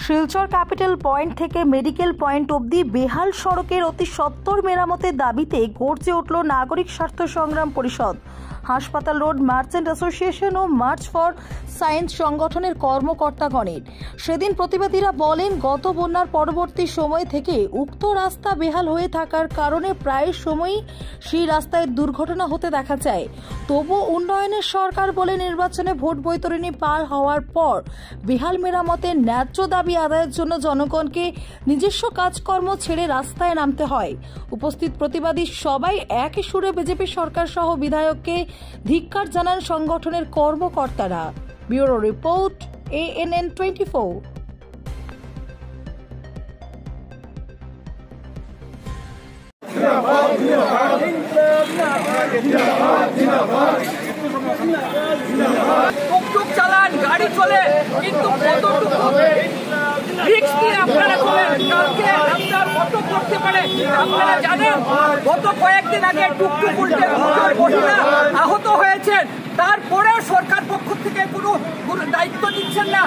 Silchar capital point থেকে medical point অবধি বেহাল সড়কের অতি সত্বর মেরামতের দাবিতে গর্জে উঠল নাগরিক স্বার্থ সংগ্রাম পরিষদ। হাসপাতাল রোড মার্চেন্ট অ্যাসোসিয়েশন ও মার্চ ফর সায়েন্স সংগঠনের কর্মকর্তাগণের সেদিন প্রতিবাদীরা বলেন, গত বন্যার পরবর্তী সময় থেকে উক্ত রাস্তা বেহাল হয়ে থাকার কারণে প্রায় সময়ই সেই রাস্তায় দুর্ঘটনা হতে দেখা যায়। তবু উন্নয়নের সরকার বলে নির্বাচনে ভোট বৈতরণী পার হওয়ার পর বেহাল মেরামতের ন্যায্য দাবি আদায়ের জন্য জনগণকে নিজস্ব কাজকর্ম ছেড়ে রাস্তায় নামতে হয়। উপস্থিত প্রতিবাদী সবাই একই সুরে বিজেপি সরকার সহ বিধায়ককে ধিক্কার জানান সংগঠনের কর্মকর্তারা। Bureau report, ANN 24। চালান গাড়ি চলে, কিন্তু আপনারা করতে পারে। আপনারা জানেন, গত কয়েকদিন আগে টুকটুক উল্টে মহিলা আহত হয়েছেন, তারপরেও সরকার পক্ষ থেকে কোনো দায়িত্ব দিচ্ছেন না,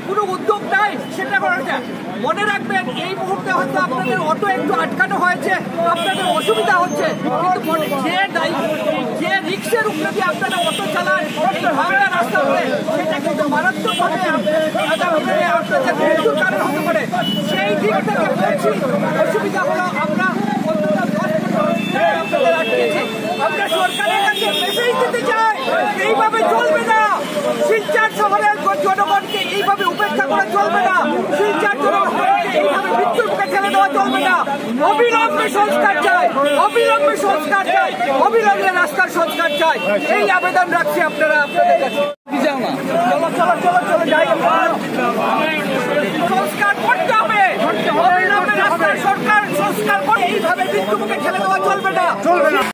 কোনো উদ্যোগ নাই সেটা করা যায়। মনে রাখবেন, এই মুহূর্তে হয়তো আপনাদের অটো একটু আটকানো হয়েছে, আপনাদের অসুবিধা হচ্ছে, কিন্তু যে রিক্সার উপরে দিয়ে আপনারা অটো চালান এই ভাঙা রাস্তা করে, সেটা কিন্তু মারাত্মকভাবে আপনাদের মৃত্যুর কারণ হতে পারে। সেই দিক থেকে বলছি, অসুবিধা হলো আমরা আমরা সরকারের কাছে মেসেজ দিতে চাই, এইভাবে চলবে না। শিলচর শহরের জনগণকে এইভাবে উপেক্ষা করা চলবে না। শিলচর জনগণকে এইভাবে মৃত্যুর মুখে ঠেলে দেওয়া চলবে না। অবিলম্বে সংস্কার চাই, অবিলম্বে সংস্কার চাই, অবিলম্বে রাস্তার সংস্কার চাই। এই আবেদন রাখছি আপনারা আপনাদের কাছে। সংস্কার করতে হবে, অবিলম্বে রাস্তার সরকার সংস্কার করে এইভাবে মৃত্যু মুখে ঠেলে দেওয়া চলবে না।